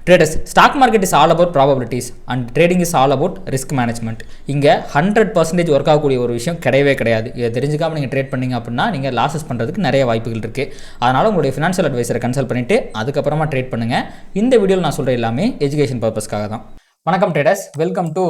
Traders, stock market is all about probabilities and trading is all about risk management. இங்கே 100% work ஆகக்கூடிய ஒரு விஷயம் கிடையாது. இதை தெரிஞ்சுக்காமல் நீங்கள் ட்ரேட் பண்ணிங்க அப்படின்னா நீங்கள் லாஸஸ் பண்ணுறதுக்கு நிறைய வாய்ப்புகள் இருக்குது. அதனால் உங்களுடைய ஃபினான்ஷியல் அட்வைசரை கன்சல்ட் பண்ணிவிட்டு அதுக்கப்புறமா ட்ரேட் பண்ணுங்கள். இந்த வீடியோவில் நான் சொல்கிற எல்லாமே எஜுகேஷன் பர்பஸ்க்காக தான். வணக்கம் traders, welcome to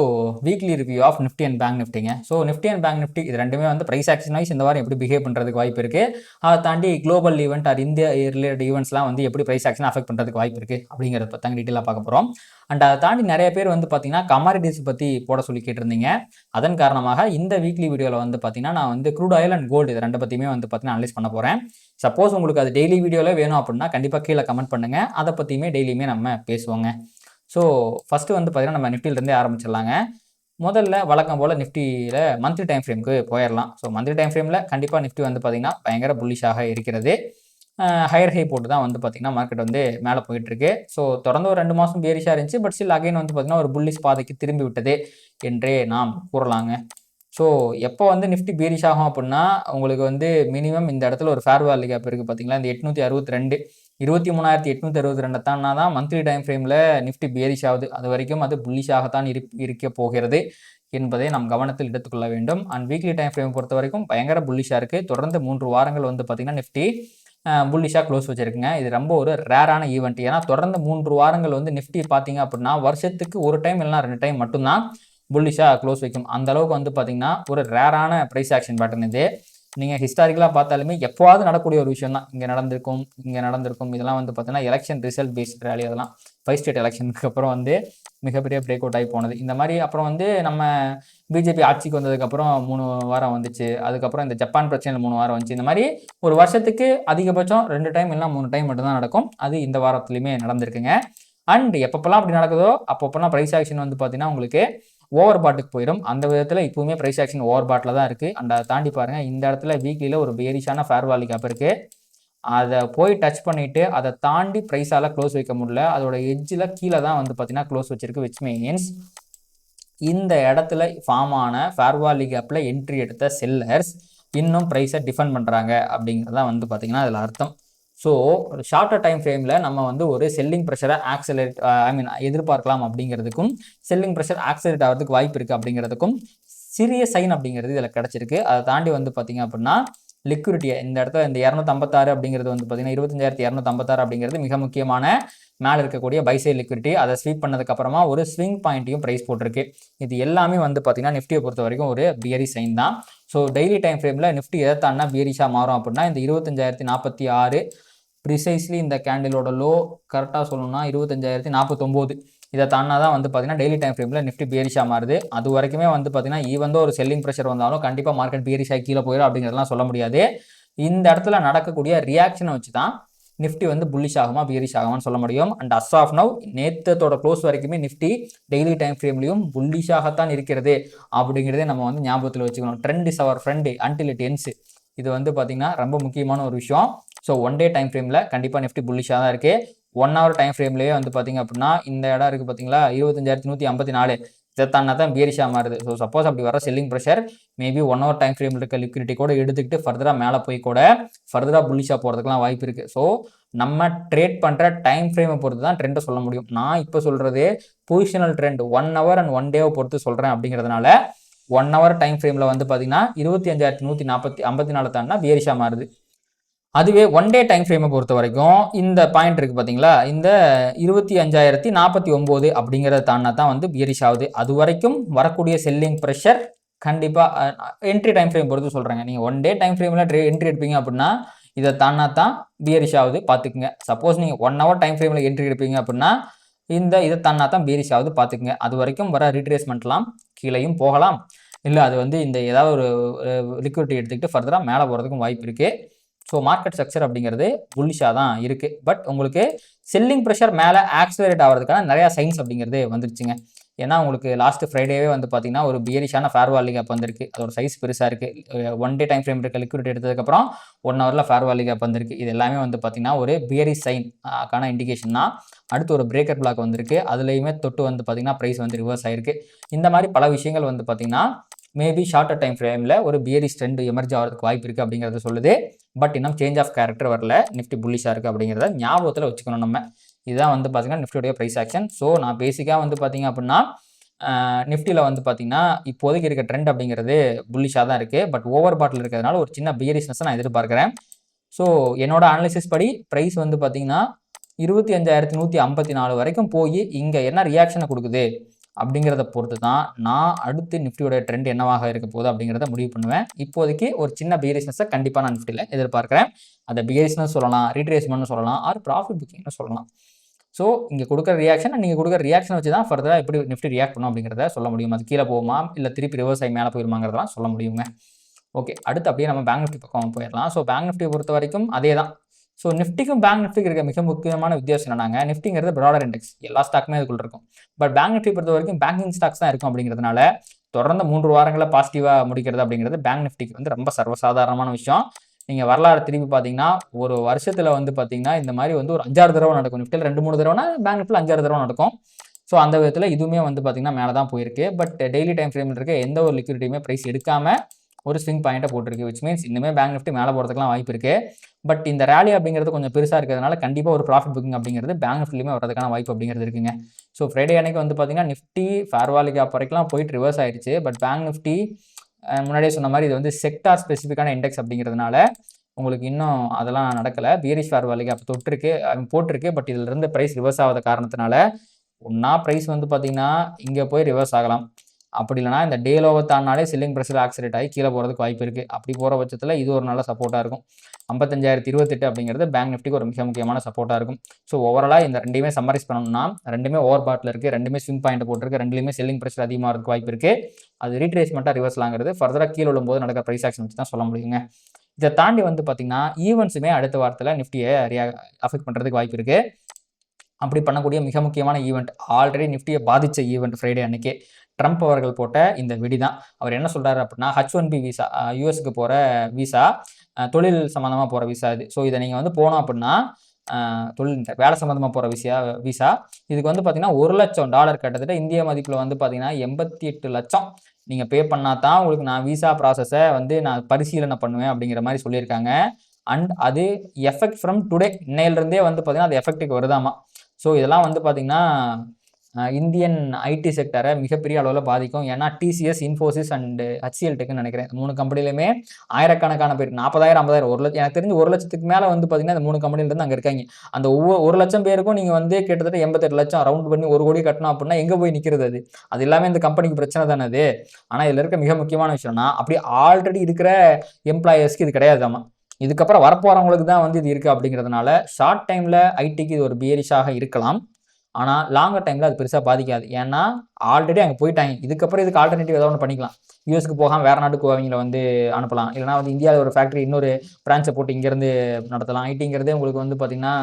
weekly review of nifty and bank நிஃப்டிங்க. So nifty and bank nifty இது ரெண்டுமே வந்து ப்ரைஸ் ஆக்ஷன் வைஸ் இந்த வாரம் எப்படி பிஹேவ் பண்ணுறதுக்கு வாய்ப்பு இருக்குது, அதை தாண்டி global event or India related ஈவெண்ட்ஸ்லாம் வந்து எப்படி ப்ரைஸ் ஆக்ஷன் அஃபெக்ட் பண்ணுறதுக்கு வாய்ப்பு இருக்குது அப்படிங்கிறத பற்றி டீட்டெயிலாக பார்க்க போகிறோம். அண்ட் அதை தாண்டி நிறைய பேர் வந்து பார்த்தீங்கன்னா கமாடிட்டிஸ் பற்றி போட சொல்லி கேட்டிருந்தீங்க. அதன் காரணமாக இந்த வீக்லி வீடியோவில் வந்து பார்த்தீங்கன்னா நான் வந்து க்ரூட் ஆயில் அண்ட் கோல்டு இது ரெண்டு பற்றியுமே வந்து பார்த்தீங்கன்னா அனலைஸ் பண்ண போகிறேன். சப்போஸ் உங்களுக்கு அது டெய்லி வீடியோவில் வேணும் அப்படின்னா கண்டிப்பாக கீழே கமெண்ட் பண்ணுங்கள், அதை பற்றியுமே டெய்லியுமே நம்ம பேசுவோங்க. ஸோ ஃபஸ்ட்டு வந்து பார்த்தீங்கன்னா நம்ம நிஃப்டியிலேருந்தே ஆரம்பிச்சிடலாங்க. முதல்ல வழக்கம் போல் நிஃப்டியில் மந்த்லி டைம் ஃப்ரேமுக்கு போயிடலாம். ஸோ மந்த்லி டைம் ஃப்ரேமில் கண்டிப்பாக நிஃப்டி வந்து பார்த்திங்கன்னா பயங்கர புல்லிஷாக இருக்கிறது. ஹையர் ஹை போட்டு தான் வந்து பார்த்திங்கன்னா மார்க்கெட் வந்து மேலே போயிட்டுருக்கு. ஸோ தொடர்ந்து ஒரு 2 மாதம் பேரிஷாக இருந்துச்சு. பட் ஸ்டில் அகைன் வந்து பார்த்திங்கன்னா ஒரு புல்லிஷ் பாதைக்கு திரும்பி விட்டது என்றே நாம் கூறலாங்க. ஸோ எப்போ வந்து நிஃப்டி பேரிஷ் ஆகும் அப்படின்னா உங்களுக்கு வந்து மினிமம் இந்த இடத்துல ஒரு ஃபேர் வேல்யூ கேப் இருக்குது பார்த்தீங்களா, இந்த 862 23,862 தான்னா தான் மந்த்லி டைம் ஃப்ரேமில் நிஃப்டி பேரிஷ் ஆகுது. அது வரைக்கும் அது புல்லிஷாகத்தான் இருக்க போகிறது என்பதை நாம் கவனத்தில் எடுத்துக்கொள்ள வேண்டும். அண்ட் வீக்லி டைம் ஃப்ரேம் பொறுத்த வரைக்கும் பயங்கர புல்லிஷாக இருக்குது. தொடர்ந்து 3 வாரங்கள் வந்து பார்த்திங்கன்னா நிஃப்டி புல்லிஷாக க்ளோஸ் வச்சுருக்குங்க. இது ரொம்ப ஒரு ரேரான ஈவெண்ட். ஏன்னா தொடர்ந்து 3 வாரங்கள் வந்து நிஃப்டி பார்த்தீங்க அப்படின்னா வருஷத்துக்கு ஒரு டைம் இல்லைனா 2 டைம் மட்டும்தான் புல்லிஷாக க்ளோஸ் வைக்கும். அந்த அளவுக்கு வந்து பார்த்திங்கன்னா ஒரு ரேரான ப்ரைஸ் ஆக்ஷன் பேட்டர்ன் இது. நீங்கள் ஹிஸ்டாரிக்கலாக பார்த்தாலுமே எப்போவாது நடக்கூடிய ஒரு விஷயம் தான். இங்கே நடந்திருக்கும் இதெல்லாம் வந்து பார்த்தீங்கன்னா எலெக்ஷன் ரிசல்ட் பேஸ்ட் ரேலி, அதெல்லாம் 5 ஸ்டேட் எலெக்ஷனுக்கு அப்புறம் வந்து மிகப்பெரிய பிரேக் அவுட் ஆகி போனது. இந்த மாதிரி அப்புறம் வந்து நம்ம பிஜேபி ஆட்சிக்கு வந்ததுக்கப்புறம் 3 வாரம் வந்துச்சு. அதுக்கப்புறம் இந்த ஜப்பான் பிரச்சனையில் 3 வாரம் வந்துச்சு. இந்த மாதிரி ஒரு வருஷத்துக்கு அதிகபட்சம் 2 டைம் இல்லைனா 3 டைம் மட்டும்தான் நடக்கும். அது இந்த வாரத்துலையுமே நடந்திருக்குங்க. அண்ட் எப்பப்பெல்லாம் அப்படி நடக்குதோ அப்பப்பெல்லாம் ப்ரைஸ் ஆக்ஷன் வந்து பார்த்தீங்கன்னா உங்களுக்கு ஓவர் பாட்டுக்கு போயிடும். அந்த விதத்தில் இப்போவுமே ப்ரைஸ் ஆக்ஷன் ஓவர் பாட்டில் தான் இருக்குது. அண்ட் அதை தாண்டி பாருங்கள், இந்த இடத்துல வீக்லியில் ஒரு பேரிஷான ஃபேர் வேல்யூ கேப் இருக்குது. அதை போய் டச் பண்ணிவிட்டு அதை தாண்டி ப்ரைஸால் க்ளோஸ் வைக்க முடியல. அதோட எட்ஜில் கீழே தான் வந்து பார்த்தீங்கன்னா க்ளோஸ் வச்சிருக்கு. விச் மீன்ஸ் இந்த இடத்துல ஃபார்ம் ஆன ஃபேர் வேல்யூ கேப்பில் என்ட்ரி எடுத்த செல்லர்ஸ் இன்னும் ப்ரைஸை டிஃபெண்ட் பண்ணுறாங்க அப்படிங்கிறதான் வந்து பார்த்தீங்கன்னா அதில் அர்த்தம். ஸோ ஒரு ஷார்ட்டர் டைம் ஃப்ரேமில் நம்ம வந்து ஒரு செல்லிங் ப்ரெஷரை எதிர்பார்க்கலாம் அப்படிங்கிறதுக்கும் செல்லிங் ப்ரெஷர் ஆக்சலரேட் ஆகிறதுக்கு வாய்ப்பு இருக்குது அப்படிங்கிறதுக்கும் சிறிய சைன் அப்படிங்கிறது இதில் கிடச்சிருக்கு. அதை தாண்டி வந்து பார்த்திங்க அப்படின்னா லிக்விடிட்டியை இந்த இடத்துல இந்த 256 அப்படிங்கிறது வந்து பார்த்திங்கன்னா 25,256 அப்படிங்கிறது மிக முக்கியமான மேலே இருக்கக்கூடிய பைசைட் லிக்விடிட்டி. அதை ஸ்வீப் பண்ணதுக்கப்புறமா ஒரு ஸ்விங் பாயிண்ட்டையும் ப்ரைஸ் போட்டிருக்கு. இது எல்லாமே வந்து பார்த்திங்கன்னா நிஃப்டியை பொறுத்த வரைக்கும் ஒரு பியரி சைன் தான். ஸோ டெய்லி டைம் ஃப்ரேமில் நிஃப்டி எதை தாண்டா பியரிஷாக மாறும் அப்படின்னா இந்த 25,046 ப்ரிசைஸ்லி இந்த கேண்டிலோட லோ கரெக்டாக சொல்லணும்னா 25,049 இதை தாண்டா தான் வந்து பார்த்திங்கன்னா டெய்லி டைம் ஃப்ரேமில் நிஃப்டி பியரிஷாக மாறுது. அது வரைக்குமே வந்து பார்த்திங்கன்னா ஈவன் ஒரு செல்லிங் ப்ரெஷர் வந்தாலும் கண்டிப்பாக மார்க்கெட் பியரிஷாக கீழே போயிடும் அப்படிங்கிறதுலாம் சொல்ல முடியாது. இந்த இடத்துல நடக்கக்கூடிய ரியாக்ஷனை வச்சு தான் நிஃப்டி வந்து புல்லிஷ் ஆகுமா பியரிஷ் ஆகுமான்னு சொல்ல முடியும். அண்ட் அஸ் ஆஃப் நவ் நேற்றத்தோட க்ளோஸ் வரைக்குமே நிஃப்டி டெய்லி டைம் ஃப்ரேம்லையும் புல்லிஷாகத்தான் இருக்கிறது அப்படிங்கிறதே நம்ம வந்து ஞாபகத்தில் வச்சுக்கணும். Trend is our friend until it ends. இது வந்து பார்த்திங்கன்னா ரொம்ப முக்கியமான ஒரு விஷயம். ஸோ 1 டே டைம் ஃப்ரேமில் கண்டிப்பாக நிஃப்டி புல்லிஷாக தான் இருக்குது. 1 ஹவர் டைம் ஃப்ரேம்லேயே வந்து பார்த்திங்க அப்படின்னா இந்த இடம் இருக்குது பார்த்தீங்களா 25,154 இதை தாண்டா தான் பியரிஷாக மாறுது. ஸோ சப்போஸ் அப்படி வர selling pressure maybe 1 hour time ஃப்ரேமில் இருக்க லிக்விடிட்டி கூட எடுத்துக்கிட்டு ஃபர்தராக மேலே போய் கூட ஃபர்தராக புல்லிஷாக போகிறதுக்குலாம் வாய்ப்பு இருக்குது. ஸோ நம்ம ட்ரேட் பண்ணுற டைம் ஃப்ரேமை பொறுத்து தான் ட்ரெண்டை சொல்ல முடியும். நான் இப்போ சொல்கிறது பொசிஷனல் ட்ரெண்ட் 1 ஹவர் அண்ட் 1 டேவை பொறுத்து சொல்கிறேன். அப்படிங்கிறதுனால 1 ஹவர் டைம் ஃப்ரேமில் வந்து பார்த்திங்கன்னா 25,154 தாண்டா பியரிஷாக மாறுது. அதுவே 1 டே டைம் ஃப்ரேமை பொறுத்த வரைக்கும் இந்த பாயிண்ட் இருக்குது பார்த்தீங்களா, இந்த 25,049 அப்படிங்கிறத தாண்டா தான் வந்து பியரிஷ் ஆகுது. அது வரைக்கும் வரக்கூடிய செல்லிங் ப்ரெஷர் கண்டிப்பாக என்ட்ரி டைம் ஃப்ரேம் பொறுத்து சொல்கிறேங்க. நீங்கள் 1 டே டைம் ஃப்ரேமில் என்ட்ரி எடுப்பீங்க அப்படின்னா இதை தாண்டா தான் பியரிஷ் ஆகுது பார்த்துக்குங்க. சப்போஸ் நீங்கள் 1 ஹவர் டைம் ஃப்ரேமில் என்ட்ரி எடுப்பீங்க அப்படின்னா இதை தாண்டா தான் பியரிஷ் ஆகுது பார்த்துக்குங்க. அது வரைக்கும் வர ரீட்ரேஸ்மெண்ட்லாம் கீழேயும் போகலாம், இல்லை அது வந்து இந்த ஏதாவது ஒரு லிக்விடிட்டி எடுத்துக்கிட்டு ஃபர்தராக மேலே போகிறதுக்கும் வாய்ப்பு இருக்குது. ஸோ மார்க்கெட் ஸ்ட்ரக்சர் அப்படிங்கிறது புல்லிஷாக தான் இருக்குது. பட் உங்களுக்கு செல்லிங் ப்ரெஷர் மேலே ஆக்சலரேட் ஆகிறதுக்கான நிறையா சைன்ஸ் அப்படிங்கிறது வந்துருச்சுங்க. ஏன்னா உங்களுக்கு லாஸ்ட் ஃப்ரைடேவே வந்து பார்த்திங்கன்னா ஒரு பியரிஷான ஃபேர் வேல்யூ கேப் வந்திருக்கு. அதோட சைஸ் பெருசாக இருக்குது. 1 டே டைம் ஃப்ரேம் இருக்க லிக்விடிட்டி எடுத்ததுக்கப்புறம் 1 ஹவரில் ஃபேர் வேல்யூ கேப் வந்திருக்கு. இது எல்லாமே வந்து பார்த்திங்கன்னா ஒரு பியரி சைன் ஆன இண்டிகேஷன் தான். அடுத்து ஒரு பிரேக்கர் பிளாக் வந்திருக்கு. அதுலேயுமே தொட்டு வந்து பார்த்திங்கன்னா ப்ரைஸ் வந்து ரிவர்ஸ் ஆகிருக்கு. இந்த மாதிரி பல விஷயங்கள் வந்து பார்த்திங்கன்னா மேபி ஷார்ட்டர் டைம் ஃப்ரேமில் ஒரு பியரிஷ் ட்ரெண்ட் எமர்ஜ் ஆகிறதுக்கு வாய்ப்பு இருக்குது அப்படிங்கிறத சொல்லுது. பட் இன்னும் சேஞ்ச் ஆஃப் கேரக்டர் வரல, நிஃப்டி புல்லிஷாக இருக்குது அப்படிங்கிறத ஞாபகத்தில் வச்சுக்கணும் நம்ம. இதுதான் வந்து பார்த்திங்கன்னா நிஃப்டியோடைய ப்ரைஸ் ஆக்ஷன். ஸோ நான் பேசிக்காக வந்து பார்த்திங்க அப்படின்னா நிஃப்டியில் வந்து பார்த்திங்கன்னா இப்போதைக்கு இருக்க ட்ரெண்ட் அப்படிங்கிறது புல்லிஷாக தான் இருக்குது. பட் ஓவர் பாட்டில் இருக்கிறதுனால ஒரு சின்ன பியரிஷ்னஸை நான் எதிர்பார்க்குறேன். ஸோ என்னோட அனாலிசிஸ் படி ப்ரைஸ் வந்து பார்த்திங்கன்னா 25,154 வரைக்கும் போய் இங்கே என்ன ரியாக்ஷனை கொடுக்குது அப்படிங்கிறத பொறுத்து தான் நான் அடுத்து நிஃப்டியோட ட்ரெண்ட் என்னவாக இருக்க போகுது அப்படிங்கிறத முடிவு பண்ணுவேன். இப்போதைக்கு ஒரு சின்ன பியரிஷ்னஸை கண்டிப்பாக நான் நிஃப்டியில் எதிர்பார்க்குறேன். அதை பியரிஷ்னஸ் சொல்லலாம், ரீட்ரேஸ்மெண்ட்னு சொல்லலாம், ஆர் ப்ராஃபிட் புக்கிங்னு சொல்லலாம். ஸோ இங்கே கொடுக்குற ரியாக்ஷன் நீங்கள் கொடுக்குற ரியாக்ஷன் வச்சு தான் ஃபர்தராக எப்படி நிஃப்டி ரியாக்ட் பண்ணும் அப்படிங்கிறத சொல்ல முடியும். அது கீழே போகுமா இல்லை திருப்பி ரிவர்ஸ் ஆகி மேலே போயிருமாங்கிறதெல்லாம் சொல்ல முடியுங்க. ஓகே, அடுத்து அப்படியே நம்ம பேங்க் நிஃப்டி பக்கம் போயிடலாம். ஸோ பேங்க் நிஃப்டியை பொறுத்த வரைக்கும் அதே தான். ஸோ நிஃப்டிக்கும் பேங்க் நிஃப்டிக்கு இருக்க மிக முக்கியமான வித்தியாசம் என்னன்னாங்க, நிஃப்டிங்கிறது ப்ராடர் இண்டெக்ஸ், எல்லா ஸ்டாக்குமே அதுக்குள்ள இருக்கும். பட் பேங்க் நிஃப்டி பொறுத்த வரைக்கும் பேங்கிங் ஸ்டாக்ஸ் தான் இருக்கும். அப்படிங்கிறதுனால தொடர்ந்து 3 வாரங்களில் பாசிட்டிவாக முடிக்கிறது அப்படிங்கிறது பேங்க் நிஃப்டிக்கு வந்து ரொம்ப சர்வசாதாரணமான விஷயம். நீங்கள் வரலாறு திரும்பி பார்த்தீங்கன்னா ஒரு வருஷத்தில் வந்து பார்த்தீங்கன்னா இந்த மாதிரி வந்து ஒரு 5-6 தடவை நடக்கும். நிஃப்டியில் 2-3 தடவைனா பேங்க் நிஃப்டியில் 5-6 தடவை நடக்கும். ஸோ அந்த விதத்தில் இதுவுமே வந்து பார்த்தீங்கன்னா மேலே தான் போயிருக்கு. பட் டெய்லி டைம் ஃப்ரேமில் இருக்க எந்த ஒரு லிக்விடிட்டியுமே ப்ரைஸ் எடுக்காமல் ஒரு ஸ்விங் பாயிண்ட்டை போட்டிருக்கு. விச் மீன்ஸ் இன்னுமே பேங்க் நிஃப்டி மேலே போகிறதுக்குலாம் வாய்ப்பு இருக்குது. பட் இந்த ரேலி அப்படிங்கிறது கொஞ்சம் பெருசாக இருக்கிறதுனால கண்டிப்பாக ஒரு ப்ராஃபிட் புக்கிங் அப்படிங்கிறது பேங்க் நிஃப்டிலுமே வரதுக்கான வாய்ப்பு அப்படிங்கிறது இருக்குங்க. ஸோ ஃப்ரைடே அன்னைக்கு வந்து பார்த்தீங்கன்னா நிஃப்டி ஃபேர் வேல்யூ கேப் வரைக்கும் போயிட்டு ரிவர்ஸ் ஆயிடுச்சு. பட் பேங்க் நிஃப்டி முன்னாடியே சொன்ன மாதிரி இது வந்து செக்டார் ஸ்பெசிஃபிக்கான இண்டெக்ஸ் அப்படிங்கிறதுனால உங்களுக்கு இன்னும் அதெல்லாம் நடக்கலை. பியரிஷ் ஃபேர் வேல்யூ கேப் போட்டிருக்கு. பட் இதில் இருந்து ப்ரைஸ் ரிவர்ஸ் ஆகாத காரணத்தினால ஒன்றா ப்ரைஸ் வந்து பார்த்தீங்கன்னா இங்கே போய் ரிவர்ஸ் ஆகலாம். அப்படி இல்லைனா இந்த டே லோவை தாண்டினாலே செல்லிங் ப்ரெஷர் ஆக்சிலேட் ஆகி கீழே போகிறதுக்கு வாய்ப்பு இருக்குது. அப்படி போகிற பட்சத்தில் இது ஒரு நல்ல சப்போர்ட்டாக இருக்கும். 55,028 அப்படிங்கிறது பேங்க் நிஃப்டிக்கு ஒரு மிக முக்கியமான சப்போர்ட்டாக இருக்கும். ஸோ ஓவராலாக இந்த ரெண்டையுமே சம்மரைஸ் பண்ணணும்னா ரெண்டுமே ஓவர் பாட்டில் இருக்குது, ரெண்டுமே ஸ்விங் பாயிண்ட் போட்டிருக்கு, ரெண்டுலேயுமே செல்லிங் ப்ரெஷர் அதிகமாக இருக்க வாய்ப்பு இருக்குது. அது ரீட்ரேஸ்மெண்ட்டாக ரிவர்ஸ்லாங்கிறது ஃபர்தராக கீழே விழும்போது நடக்கிற ப்ரைஸ் ஆக்ஷன் வச்சு தான் சொல்ல முடியுங்க. இதை தாண்டி வந்து பார்த்தீங்கன்னா ஈவெண்ட்ஸுமே அடுத்த வாரத்தில் நிஃப்டியை அஃபெக்ட் பண்ணுறதுக்கு வாய்ப்பு இருக்குது. அப்படி பண்ணக்கூடிய மிக முக்கியமான ஈவெண்ட், ஆல்ரெடி நிஃப்டியை பாதித்த ஈவெண்ட் ஃப்ரைடே அன்னைக்கு ட்ரம்ப் அவர்கள் போட்ட இந்த வெடி தான். அவர் என்ன சொல்கிறாரு அப்படின்னா, H1B விசா, யூஎஸ்க்கு போகிற விசா, தொழில் சம்மந்தமாக போகிற விசா இது. ஸோ இதை நீங்கள் வந்து போனோம் அப்படின்னா தொழில் வேலை சம்மந்தமாக போகிற விசா இதுக்கு வந்து பார்த்தீங்கன்னா $1,00,000 கிட்டத்தட்ட இந்திய மதிப்பில் வந்து பார்த்தீங்கன்னா 88 லட்சம் நீங்கள் பே பண்ணால் தான் உங்களுக்கு நான் விசா ப்ராசஸை வந்து நான் பரிசீலனை பண்ணுவேன் அப்படிங்கிற மாதிரி சொல்லியிருக்காங்க. அண்ட் அது எஃபெக்ட் ஃப்ரம் டுடே, இன்னையிலிருந்தே வந்து பார்த்தீங்கன்னா அது எஃபெக்ட்டுக்கு வருதாமா. ஸோ இதெல்லாம் வந்து பார்த்தீங்கன்னா இந்தியன் ஐடி செக்டரை மிகப்பெரிய அளவில் பாதிக்கும். ஏன்னா டிசிஎஸ், இன்ஃபோசிஸ் அண்ட் HCL டெக்னு நினைக்கிறேன், 3 கம்பெனிலுமே ஆயிரக்கணக்கான பேர், 40,000 50,000 1 லட்சம், எனக்கு தெரிஞ்சு 1 லட்சத்துக்கு மேலே வந்து பார்த்தீங்கன்னா இந்த 3 கம்பெனிலேருந்து அங்கே இருக்காங்க. அந்த 1 லட்சம் பேருக்கும் நீங்கள் வந்து கிட்டத்தட்ட 88 லட்சம் ரவுண்ட் பண்ணி 1 கோடி கட்டணும் அப்படின்னா எங்கே போய் நிற்கிறது? அது எல்லாமே இந்த கம்பெனிக்கு பிரச்சனை தானே அது. ஆனால் இதில் இருக்க மிக முக்கியமான விஷயம்னா அப்படி ஆல்ரெடி இருக்கிற எம்ப்ளாயர்ஸ்க்கு இது கிடையாதாமா. இதுக்கப்புறம் வரப்போகிறவங்களுக்கு தான் வந்து இது இருக்குது. அப்படிங்கிறதுனால ஷார்ட் டைமில் ஐடிக்கு இது ஒரு பியரிஷாக இருக்கலாம். ஆனால் லாங்கர் டைமில் அது பெருசாக பாதிக்காது. ஏன்னா ஆல்ரெடி அங்கே போயிட்டாங்க. இதுக்கப்புறம் இதுக்கு ஆல்டர்னேட்டிவ் ஏதாவது ஒன்று பண்ணிக்கலாம். யூஎஸ்க்கு போகாமல் வேறு நாட்டுக்கு அவங்கள வந்து அனுப்பலாம். இல்லைனா வந்து இந்தியாவில் ஒரு ஃபேக்ட்ரி இன்னொரு பிரான்ச்சை போட்டு இங்கேருந்து நடத்தலாம். ஐடிங்கிறதே உங்களுக்கு வந்து பார்த்திங்கன்னா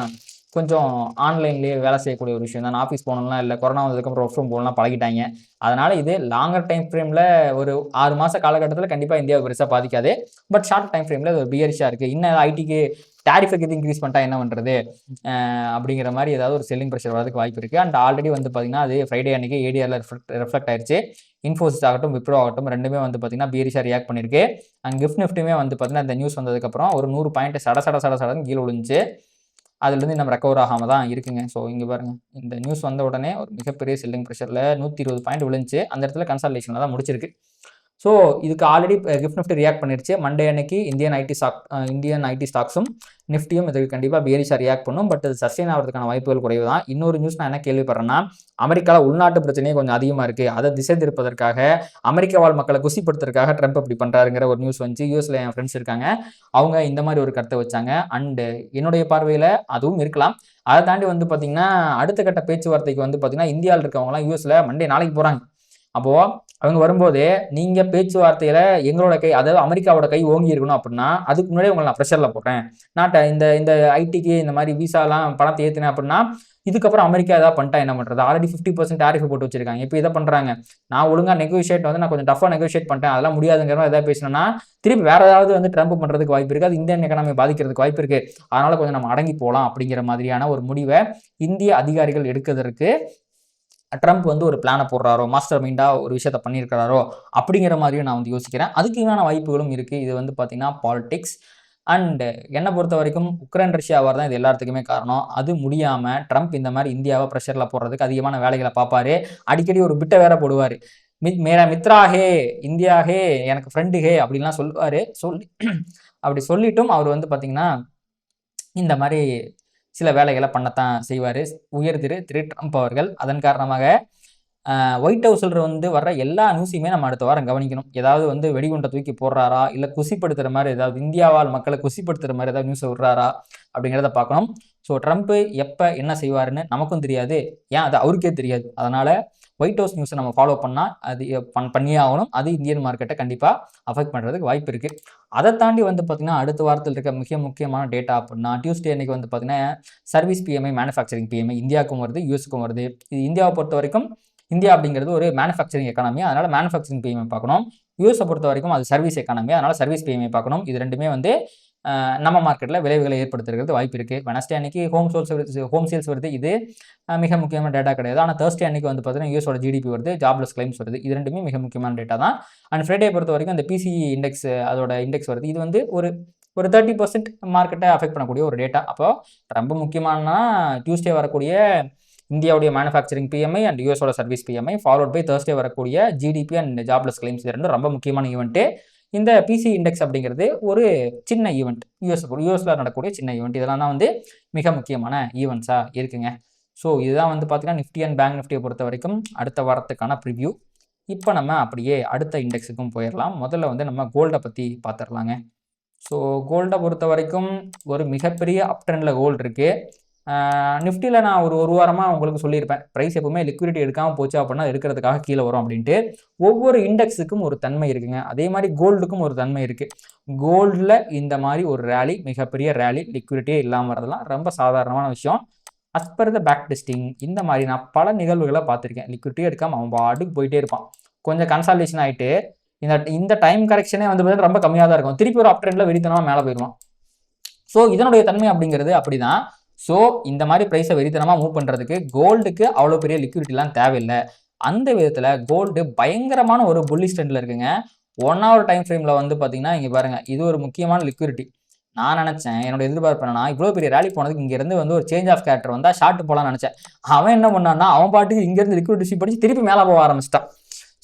கொஞ்சம் ஆன்லைன்லேயே வேலை செய்யக்கூடிய ஒரு விஷயம் தான். ஆஃபீஸ் போகணும்லாம் இல்லை, கொரோனா வந்ததுக்கப்புறம் ஒர்க் ஃப்ரம் ஹோம்லாம் பழகிட்டாங்க. அதனால் இது லாங்கர் டைம் ஃப்ரேமில் ஒரு 6 மாத காலகட்டத்தில் கண்டிப்பாக இந்தியாவை பெருசாக பாதிக்காது. பட் ஷார்ட் டைம் ஃப்ரேமில் அது ஒரு பியரிஷாக இருக்குது. இன்னும் ஐடிக்கு டேரிஃபை எது இன்க்ரீஸ் பண்ணிட்டா என்ன பண்ணுறது அப்படிங்கிற மாதிரி ஏதாவது ஒரு செல்லிங் ப்ரெஷர் வரதுக்கு வாய்ப்பு இருக்குது. அண்ட் ஆல்ரெடி வந்து பார்த்திங்கன்னா அது ஃப்ரைடே அன்றைக்கி ஏடிஆரில் ரிஃப்ளெக்ட் ஆயிடுச்சு. இன்ஃபோசிஸ் ஆகட்டும், விப்ரோ ஆகட்டும், ரெண்டுமே வந்து பார்த்திங்கன்னா பியரிஷாக ரியாக்ட் பண்ணியிருக்கு. அண்ட் கிஃப்ட் நிஃப்ட்டுமே வந்து பார்த்திங்கன்னா இந்த நியூஸ் வந்ததுக்கப்புறம் ஒரு 100 பாயிண்ட் சடன்னு கீழே விழுந்துச்சு. அதுலேருந்து நம்ம ரெக்கவர் ஆகாமல் தான் இருக்குங்க. ஸோ இங்கே பாருங்கள், இந்த நியூஸ் வந்த உடனே ஒரு மிகப்பெரிய செல்லிங் ப்ரெஷரில் 120 பாயிண்ட் விழுந்துச்சு. அந்த இடத்துல கன்சல்டேஷனில் தான் முடிச்சிருக்கு. ஸோ இதுக்கு ஆல்ரெடி கிஃப்ட் நிஃப்டி ரியாக்ட் பண்ணிருச்சு. மண்டே அன்னைக்கு இந்தியன் ஐடி ஸ்டாக்ஸும் நிஃப்டியும் இதுக்கு கண்டிப்பாக பியரிஷாக ரியாக்ட் பண்ணும். பட் அது சஸ்டெயின் ஆகிறதுக்கான வாய்ப்புகள் குறைவு தான். இன்னொரு நியூஸ் நான் என்ன கேள்விப்படுறேன்னா, அமெரிக்காவில் உள்நாட்டு பிரச்சனையே கொஞ்சம் அதிகமாக இருக்குது. அதை திசை திருப்பதற்காக, அமெரிக்க வாழ் மக்களை குசிப்படுத்துறதுக்காக ட்ரம்ப் அப்படி பண்ணுறாருங்கிற ஒரு நியூஸ் வந்துச்சு. யூஎஸ்ல என் ஃப்ரெண்ட்ஸ் இருக்காங்க, அவங்க இந்த மாதிரி ஒரு கருத்தை வச்சாங்க. அண்டு என்னுடைய பார்வையில் அதுவும் இருக்கலாம். அதை தாண்டி வந்து பார்த்தீங்கன்னா அடுத்த கட்ட பேச்சுவார்த்தைக்கு வந்து பார்த்தீங்கன்னா இந்தியாவில் இருக்கவங்களாம் யூஎஸ்ல மண்டே நாளைக்கு போகிறாங்க. அப்போது அவங்க வரும்போது நீங்கள் பேச்சுவார்த்தையில் எங்களோட கை, அதாவது அமெரிக்காவோட கை ஓங்கி இருக்கணும் அப்படின்னா அதுக்கு முன்னாடியே உங்களை நான் ப்ரெஷரில் போட்டேன். நான் இந்த ஐடிக்கு இந்த மாதிரி விசாலாம் பணத்தை ஏற்றினேன் அப்படின்னா இதுக்கப்புறம் அமெரிக்கா ஏதாவது பண்ணிட்டா என்ன பண்ணுறது? ஆல்ரெடி 50% டேரிஃப் போட்டு வச்சிருக்காங்க. இப்போ இதை பண்ணுறாங்க. நான் ஒழுங்காக நெகோஷியேட் வந்து நான் கொஞ்சம் டஃபாக நெகோஷியேட் பண்ணிட்டேன், அதெல்லாம் முடியாதுங்கிற மாதிரி எதாவது பேசினேன்னா திருப்பி வேறு ஏதாவது வந்து ட்ரம்ப் பண்ணுறதுக்கு வாய்ப்பு இருக்குது. அது இந்தியன் எக்கனாமி பாதிக்கிறதுக்கு வாய்ப்பு இருக்குது. அதனால் கொஞ்சம் நம்ம அடங்கி போகலாம் அப்படிங்கிற மாதிரியான ஒரு முடிவை இந்திய அதிகாரிகள் எடுக்கிறதுக்கு ட்ரம்ப் வந்து ஒரு பிளானை போடுறாரோ, மாஸ்டர் மைண்டாக ஒரு விஷயத்த பண்ணியிருக்கிறாரோ அப்படிங்கிற மாதிரியும் நான் வந்து யோசிக்கிறேன். அதுக்கான வாய்ப்புகளும் இருக்குது. இது வந்து பார்த்திங்கன்னா பாலிடிக்ஸ். அண்ட் என்னை பொறுத்த வரைக்கும் உக்ரைன் ரஷ்யா வார் தான் இது எல்லாத்துக்குமே காரணம். அது முடியாமல் ட்ரம்ப் இந்த மாதிரி இந்தியாவை ப்ரெஷரில் போடுறதுக்கு அதிகமான வேலைகளை பார்ப்பாரு. அடிக்கடி ஒரு பிட்டை வேற போடுவார். மேரா மித்ரா ஹே, இந்தியா ஹே, எனக்கு ஃப்ரெண்டு ஹே அப்படின்லாம் சொல்லுவார். அப்படி சொல்லிட்டும் அவர் வந்து பார்த்திங்கன்னா இந்த மாதிரி சில வேலைகளை பண்ணத்தான் செய்வார் திரு ட்ரம்ப் அவர்கள். அதன் காரணமாக ஒயிட் ஹவுஸில் வந்து வர்ற எல்லா நியூஸையுமே நம்ம அடுத்த வாரம் கவனிக்கணும். ஏதாவது வந்து வெடிகுண்டை தூக்கி போடுறாரா, இல்லை குசிப்படுத்துகிற மாதிரி ஏதாவது இந்தியாவால் மக்களை குசிப்படுத்துகிற மாதிரி ஏதாவது நியூஸை விடுறாரா அப்படிங்கிறத பார்க்கணும். ஸோ ட்ரம்ப்பு எப்போ என்ன செய்வாருன்னு நமக்கும் தெரியாது, ஏன் அது அவருக்கே தெரியாது. அதனால் ஒயிட் ஹவுஸ் நியூஸை நம்ம ஃபாலோ பண்ணால் அது பண்ணியே ஆகணும். அது இந்தியன் மார்க்கெட்டை கண்டிப்பாக அஃபெக்ட் பண்ணுறதுக்கு வாய்ப்பு இருக்குது. அதை தாண்டி வந்து பார்த்திங்கன்னா அடுத்த வாரத்தில் இருக்க முக்கியமான டேட்டா அப்படின்னா டியூஸ்டே அன்றைக்கி வந்து பார்த்திங்கன்னா சர்வீஸ் பிஎம்ஐ, மேனுஃபேக்சரிங் பிஎம்ஐ இந்தியாவுக்கும் வருது, யூஎஸ்க்கும் வருது. இது இந்தியாவை பொறுத்த வரைக்கும் இந்தியா அப்படிங்கிறது ஒரு மேனுஃபேக்சரிங் எக்கானமி, அதனால் மேனுஃபேக்சரிங் பிஎம்ஐ பார்க்கணும். யூஎஸை பொறுத்த வரைக்கும் அது சர்வீஸ் எக்கானமி, அதனால் சர்வீஸ் பிஎம்ஐ பார்க்கணும். இது ரெண்டுமே வந்து நம்ம மார்க்கெட்டில் விளைவுகளை ஏற்படுத்துறது வாய்ப்பு இருக்குது. வெனஸ்டே அன்னைக்கு ஹோம் சேல்ஸ் வருது. இது மிக முக்கியமான டேட்டா கிடையாது. ஆனால் தேர்ஸ்டே அன்னைக்கு வந்து பார்த்தீங்கன்னா யூஎஸோட ஜிடிபி வருது, ஜாப்லெஸ் கிளைம்ஸ் வருது. இது ரெண்டுமே மிக முக்கியமான டேட்டா தான். அண்ட் ஃப்ரைடே பொறுத்த வரைக்கும் அந்த பிசிஇ இண்டெக்ஸ், அதோட இண்டெக்ஸ் வருது. இது வந்து ஒரு 30% மார்க்கெட்டை அஃபெக்ட் பண்ணக்கூடிய ஒரு டேட்டா. அப்போ ரொம்ப முக்கியமானனா டியூஸ்டே வரக்கூடிய இந்தியாவுடைய மேனுஃபேக்சரிங் பிஎம்ஐ அண்ட் யூஎஸோட service PMI, followed by Thursday வரக்கூடிய ஜிடிபி அண்ட் ஜாப்லெஸ் கிளைம்ஸ். இது ரெண்டும் ரொம்ப முக்கியமான ஈவெண்ட்டு. இந்த பிசி இண்டெக்ஸ் அப்படிங்கிறது ஒரு சின்ன ஈவெண்ட், யூஎஸில் நடக்கக்கூடிய சின்ன ஈவெண்ட். இதெல்லாம் தான் வந்து மிக முக்கியமான ஈவெண்ட்ஸாக இருக்குங்க. ஸோ இதுதான் வந்து பார்த்தீங்கன்னா நிஃப்டி அண்ட் பேங்க் நிஃப்டியை பொறுத்த வரைக்கும் அடுத்த வாரத்துக்கான ப்ரிவ்யூ. இப்போ நம்ம அப்படியே அடுத்த இண்டெக்ஸுக்கும் போயிடலாம். முதல்ல வந்து நம்ம கோல்டை பற்றி பார்த்துடலாங்க. ஸோ கோல்டை பொறுத்த வரைக்கும் ஒரு மிகப்பெரிய அப் ட்ரெண்டில் கோல்டு இருக்குது. நிஃப்டியில் நான் ஒரு வாரமாக உங்களுக்கு சொல்லியிருப்பேன், ப்ரைஸ் எப்பவுமே லிக்விடிட்டி எடுக்காமல் போச்சு அப்படின்னா இருக்கிறதுக்காக கீழே வரும் அப்படின்ட்டு. ஒவ்வொரு இண்டெக்ஸுக்கும் ஒரு தன்மை இருக்குங்க. அதே மாதிரி கோல்டுக்கும் ஒரு தன்மை இருக்குது. கோல்டில் இந்த மாதிரி ஒரு ரேலி, மிகப்பெரிய ரேலி, லிக்விடிட்டியே இல்லாமல் வரதெல்லாம் ரொம்ப சாதாரணமான விஷயம். As per the back testing இந்த மாதிரி நான் பல நிகழ்வுகளை பார்த்துருக்கேன். லிக்விடிட்டியே எடுக்காமல் அவன் பாட்டுக்கு போயிட்டே இருப்பான். கொஞ்சம் கன்சால்டேஷன் ஆகிட்டு இந்த டைம் கரெக்ஷனே வந்து பார்த்தீங்கன்னா ரொம்ப கம்மியாக தான் இருக்கும். திருப்பி ஒரு அப் ட்ரெண்டில் வெறித்தனமாக மேலே போயிடுவான். ஸோ இதனுடைய தன்மை அப்படிங்கிறது அப்படி தான். ஸோ இந்த மாதிரி ப்ரைஸை வெறித்தனமாக மூவ் பண்ணுறதுக்கு கோல்டுக்கு அவ்வளோ பெரிய லிக்விடிட்டிலாம் தேவையில்லை. அந்த விதத்தில் கோல்டு பயங்கரமான ஒரு புல்லிஷ் ட்ரெண்டில் இருக்குங்க. 1 hour டைம் ஃப்ரேமில் வந்து பார்த்தீங்கன்னா இங்கே பாருங்கள், இது ஒரு முக்கியமான லிக்விடிட்டி. நான் நினச்சேன், என்னோட எதிர்பார்ப்பு என்னன்னா, இவ்வளோ பெரிய ரேலி போனதுக்கு இங்கேருந்து வந்து ஒரு சேஞ்ச் ஆஃப் கேரக்டர் வந்தால் ஷார்ட் போகலான்னு நினச்சேன். அவன் என்ன பண்ணான்னா, அவன் பாட்டுக்கு இங்கேருந்து லிக்விடிட்டி படித்து திருப்பி மேலே போக ஆரம்பிச்சிட்டான்.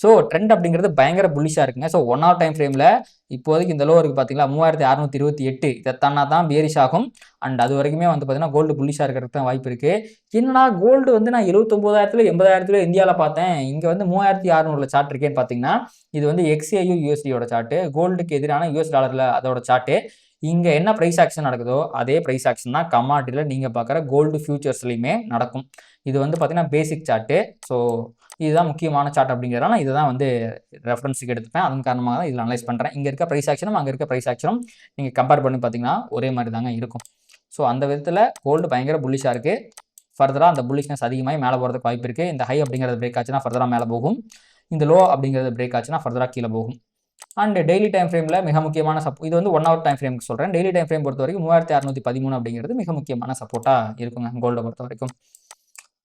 ஸோ ட்ரெண்ட் அப்படிங்கிறது பயங்கர புல்லிஷாக இருக்குங்க. ஸோ 1 hour டைம் ஃப்ரேமில் இப்போதைக்கு இந்த லோ இருக்குது பார்த்தீங்களா, 3628. இதைத்தானா தான் பேரிஷ் ஆகும். அண்ட் அது வரைக்குமே வந்து பார்த்தீங்கன்னா கோல்டு புல்லிஷாக இருக்கிறதுக்கு தான் வாய்ப்பு இருக்குது. என்னன்னா கோல்டு வந்து நான் 79,000 80,000 இந்தியாவில் பார்த்தேன், இங்கே வந்து 3600 சார்ட் இருக்கேன்னு பார்த்தீங்கன்னா, இது வந்து XAU USDயோட சார்ட்டு, கோல்டுக்கு எதிரான US டாலரில் அதோட சார்ட்டு. இங்கே என்ன ப்ரைஸ் ஆக்ஷன் நடக்குதோ அதே ப்ரைஸ் ஆக்ஷன் தான் கமாடிட்டியில் நீங்கள் பார்க்குற கோல்டு ஃபியூச்சர்ஸ்லையுமே நடக்கும். இது வந்து பார்த்தீங்கன்னா பேசிக் சார்ட்டு. ஸோ இதுதான் முக்கியமான சார்ட் அப்படிங்கிறதால இதை தான் வந்து ரெஃபரன்ஸுக்கு எடுத்துப்பேன். அதன் காரணமாக தான் இதில் அனலைஸ் பண்ணுறேன். இங்கே இருக்க ப்ரைஸ் ஆக்ஷனும் அங்கே இருக்க ப்ரைஸ் ஆக்ஷனும் நீங்கள் கம்பேர் பண்ணி பார்த்தீங்கன்னா ஒரே மாதிரி தாங்க இருக்கும். ஸோ அந்த விதத்தில் கோல்டு பயங்கர புல்லிஷாக இருக்குது. ஃபர்தராக அந்த புல்லிஷ்னஸ் அதிகமாக மேலே போகிறதுக்கு வாய்ப்பு இருக்குது. இந்த ஹை அப்படிங்கிறது பிரேக் ஆச்சுன்னா ஃபர்தராக மேலே போகும். இந்த லோ அப்படிங்கிறது பிரேக் ஆச்சுன்னா ஃபர்தராக கீழே போகும். அண்ட் டெய்லி டைம் ஃப்ரேமில் மிக முக்கியமான இது வந்து 1 hour டைம் ஃப்ரேமுக்கு சொல்கிறேன். டெய்லி டைம் ஃப்ரேம் பொறுத்த வரைக்கும் 3613 அப்படிங்கிறது மிக முக்கியமான சப்போர்ட்டாக இருக்குங்க கோல்டை பொறுத்த வரைக்கும்.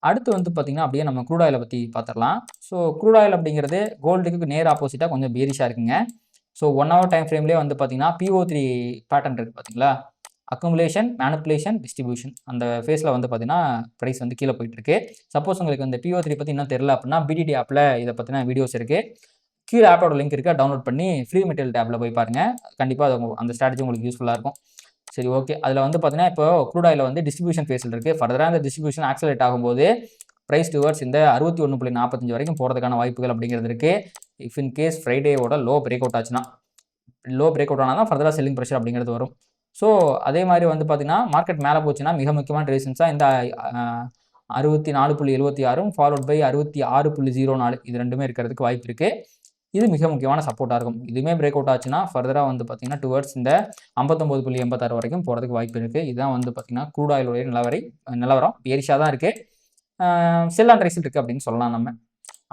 அடுத்து வந்து பார்த்திங்கன்னா அப்படியே நம்ம க்ரூட் ஆயிலை பற்றி பார்த்துடலாம். ஸோ க்ரூட் ஆயில் அப்படிங்கிறது கோல்டுக்கு நேர் ஆப்போசிட்டாக கொஞ்சம் பேரிஷாக இருக்குங்க. ஸோ 1 hour டைம் ஃப்ரேம்லேயே வந்து பார்த்திங்கன்னா PO3 பேட்டர்ன் இருக்குது பார்த்தீங்களா, அக்குமுலேஷன், மேனிப்புலேஷன், டிஸ்ட்ரிபியூஷன். அந்த ஃபேஸில் வந்து பார்த்திங்கன்னா ப்ரைஸ் வந்து கீழே போயிட்டுருக்கு. சப்போஸ் உங்களுக்கு இந்த PO3 பற்றி இன்னும் தெரியல அப்படின்னா BDT ஆப்பில் இதை பற்றின வீடியோஸ் இருக்குது. கீழே ஆப்போட லிங்க் இருக்குது, டவுன்லோட் பண்ணி ஃப்ரீ மெட்டீரியல் டேப்பில் போய் பாருங்கள். கண்டிப்பாக அது அந்த ஸ்ட்ராட்டஜி உங்களுக்கு யூஸ்ஃபுல்லாக இருக்கும். சரி, ஓகே. அதில் வந்து பார்த்தீங்கன்னா இப்போ க்ரூட் ஆயில் வந்து டிஸ்ட்ரிபியூஷன் ஃபேஸில் இருக்குது. ஃபர்தராக இந்த டிஸ்ட்ரிபியூஷன் ஆக்சலேட் ஆகும்போது ப்ரைஸ் டுவர்ட்ஸ் இந்த 61.45 வரைக்கும் போகிறதுக்கான வாய்ப்புகள் அப்படிங்கிறது இருக்குது. இஃப் இன் கேஸ் ஃப்ரைடேவோட லோ பிரேக் அவுட் ஆச்சுன்னா, லோ பிரேக் அவுட் ஆனால் தான் ஃபர்தராக செல்லிங் ப்ரெஷர் அப்படிங்கிறது வரும். ஸோ அதே மாதிரி வந்து பார்த்தீங்கன்னா மார்க்கெட் மேலே போச்சுன்னா மிக முக்கியமான ரீசன்ஸாக இந்த 64.76 ஃபாலோட் பை 66.04 இது ரெண்டுமே இருக்கிறதுக்கு வாய்ப்பு இருக்குது. இது மிக முக்கியமான சப்போர்ட்டாக இருக்கும். இதுவுமே பிரேக் அவுட் ஆச்சுன்னா ஃபர்தராக வந்து பார்த்திங்கன்னா டுவர்ட்ஸ் இந்த 59.86 வரைக்கும் போகிறதுக்கு வாய்ப்பு இருக்குது. இதுதான் வந்து பார்த்திங்கன்னா க்ரூட் ஆயிலுடைய நிலவரம் பேரிஷாக தான் இருக்குது. செல் அண்ட் ரைஸில் இருக்குது அப்படின்னு சொல்லலாம் நம்ம.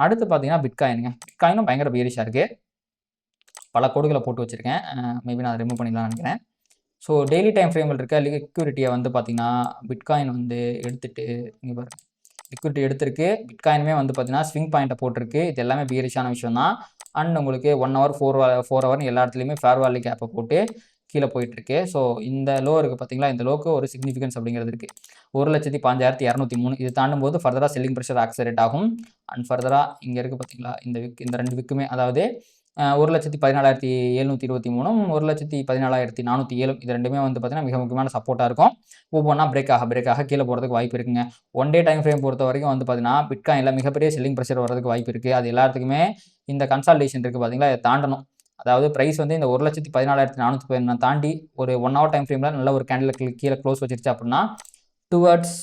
அடுத்து பார்த்தீங்கன்னா பிட்காயினுங்க. பிட்காயினும் பயங்கர பேரிஷாக இருக்குது. பல கோடுகளை போட்டு வச்சுருக்கேன். மேபி நான் அதை ரிமூவ் பண்ணிடலாம்னு நினைக்கிறேன். ஸோ டெய்லி டைம் ஃப்ரேமில் இருக்க லிக்விடிட்டியை வந்து பார்த்திங்கன்னா பிட்காயின் வந்து எடுத்துகிட்டு இங்கே பாருங்கள், லிக்விடிட்டி எடுத்திருக்கு. பிட்காயினுமே வந்து பார்த்தீங்கன்னா ஸ்விங் பாயிண்ட்டை போட்டிருக்கு. இது எல்லாமே பியரிஷான விஷயம் தான். அண்ட் உங்களுக்கு 1 ஹவர் 4 ஹவர்னு எல்லா இடத்துலையுமே ஃபேர் வேல்யூ கேப்பை போட்டு கீழே போயிட்டுருக்கு. ஸோ இந்த லோ இருக்குது பார்த்தீங்களா, இந்த லோக்கு ஒரு சிக்னிஃபிகன்ஸ் அப்படிங்கிறது இருக்குது. 1,15,203 இது தாண்டும் போது ஃபர்தராக செல்லிங் ப்ரெஷர் ஆக்சரேட் ஆகும். அண்ட் ஃபர்தராக இங்கே இருக்குது பார்த்தீங்களா, இந்த 2 விக்குமே, அதாவது 1,14,723 1,14,407 இது ரெண்டுமே வந்து பார்த்தீங்கன்னா மிக முக்கியமான சப்போர்ட்டாக இருக்கும். ஒவ்வொன்றா பிரேக் ஆக கீழே போகிறதுக்கு வாய்ப்பு இருக்குங்க. 1 டே டைம் ஃப்ரேம் பொறுத்த வரைக்கும் வந்து பார்த்தீங்கன்னா பிட்காயினில் மிகப்பெரிய செல்லிங் ப்ரெஷர் வரதுக்கு வாய்ப்பு இருக்குது. அது எல்லாத்துக்குமே இந்த கன்சால்டேஷன் இருக்குது பார்த்தீங்களா, இதை தாண்டணும். அதாவது ப்ரைஸ் வந்து இந்த 1,14,411 தாண்டி ஒரு 1 ஹவர் டைம் ஃப்ரேமில் நல்ல ஒரு கேண்டில் கீழே க்ளோஸ் வச்சிருச்சு அப்படின்னா டுவர்ட்ஸ்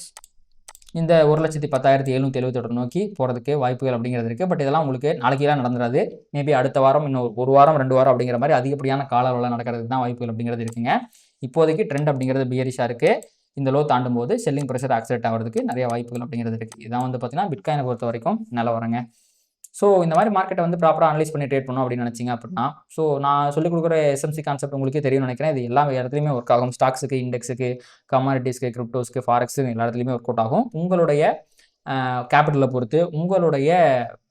இந்த 1,10,778 நோக்கி போகிறதுக்கு வாய்ப்புகள் அப்படிங்கிறது இருக்குது. பட் இதெல்லாம் உங்களுக்கு நாளைக்கெல்லாம் நடந்துடாது. மேபி அடுத்த வாரம், இன்னும் 1 வாரம் 2 வாரம் அப்படிங்கிற மாதிரி அதிகப்படியான கால அளவில் நடக்கிறதுக்கு தான் வாய்ப்புகள் அப்படிங்கிறது இருக்குங்க. இப்போதைக்கு ட்ரெண்ட் அப்படிங்கிறது பியரிஷாக இருக்குது. இந்த லோ தாண்டும் போது செல்லிங் ப்ரெஷர் ஆக்சரேட் ஆகிறதுக்கு நிறைய வாய்ப்புகள் அப்படிங்கிறது இருக்குது. இதான் வந்து பார்த்தீங்கன்னா பிட்காயினை பொறுத்த வரைக்கும் நிலவரங்க. ஸோ இந்த மாதிரி மார்க்கெட்டை வந்து ப்ராப்பராக அனலைஸ் பண்ணி ட்ரேட் பண்ணணும் அப்படின்னு நினச்சிங்க அப்படின்னா, ஸோ நான் சொல்லிக் கொடுக்குற எஸ்எம்சி கான்செப்ட் உங்களுக்கே தெரியும்னு நினைக்கிறேன். இது எல்லா இடத்துலையுமே ஒர்க் ஆகும். ஸ்டாக்ஸுக்கு, இண்டெக்ஸுக்கு, கமாடிட்டிஸ்க்கு, கிரிப்டோஸ்க்கு, ஃபாரெக்ஸுக்கு எல்லா இடத்துலையுமே ஒர்க் அவுட் ஆகும். உங்களுடைய கேபிட்டலை பொறுத்து, உங்களுடைய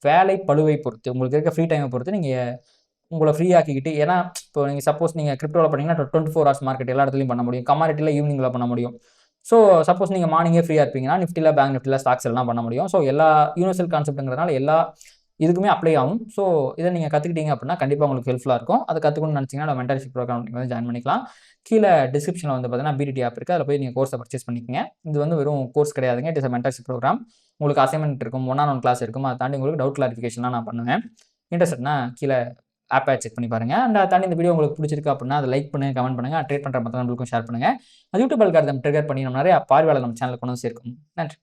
வேலை பளுவை பொறுத்து, உங்களுக்கு இருக்க ஃப்ரீ டைமை பொறுத்து நீங்கள் உங்களை ஃப்ரீ ஆக்கிக்கிட்டு, ஏன்னா இப்போ நீங்கள் சப்போஸ் நீங்கள் கிரிப்டோவில் பண்ணிங்கன்னா 24 ஹவர்ஸ் மார்க்கெட் எல்லா இடத்துலையும் பண்ண முடியும். கமாடிட்டியில் ஈவினிங்கில் பண்ண முடியும். ஸோ சப்போஸ் நீங்கள் மார்னிங்கே ஃப்ரீயாக இருப்பீங்கன்னா நிஃப்டியில், பேங்க் நிஃப்டியில், ஸ்டாக்ஸ் எல்லாம் பண்ண முடியும். ஸோ எல்லா யூனிவர்சல் கான்செப்ட்டுங்கிறதுனால எல்லா இதுக்குமே அப்ளை ஆகும். ஸோ இதை நீங்கள் கற்றுக்கிட்டீங்க அப்படின்னா கண்டிப்பாக உங்களுக்கு ஹெல்ப்ஃபுல்லாக இருக்கும். அதை கற்றுக்கணும்னு நினச்சிங்கன்னா நம்ம மென்டர்ஷிப் ப்ரோக்ராம் நீங்கள் வந்து ஜாயின் பண்ணிக்கலாம். கீழே டிஸ்கிரிப்ஷனில் வந்து பார்த்தீங்கன்னா பிடிடி ஆப் இருக்குது. அதில் போய் நீங்கள் கோர்ஸை பர்ச்சேஸ் பண்ணிக்கங்க. இது வந்து வெறும் கோர்ஸ் கிடையாதுங்க, இட் இஸ் மென்டர்ஷிப் ப்ரோக்ராம். உங்களுக்கு அசைன்மெண்ட் இருக்கும், 1-on-1 கிளாஸ் இருக்கும். அதை தாண்டி உங்களுக்கு டவுட் கிளாரிஃபிகேஷன்லாம் நான் பண்ணுவேன். இன்ட்ரெஸ்ட்னா கீழே ஆப்பை செக் பண்ணி பாருங்கள். அண்ட் அதை தாண்டி இந்த வீடியோ உங்களுக்கு பிடிச்சிருக்கு அப்படின்னா அதை லைக் பண்ணுங்கள், கமெண்ட் பண்ணுங்கள், ட்ரேட் பண்ணுற மற்றவங்களுக்கும் ஷேர் பண்ணுங்கள். அது யூடியூப் அல்காரிதம் ட்ரிகர் பண்ணி நம்ம நிறைய பார்வையாளர் நம்ம சேனலுக்கு கொண்டு வந்து சேர்க்கும். நன்றி.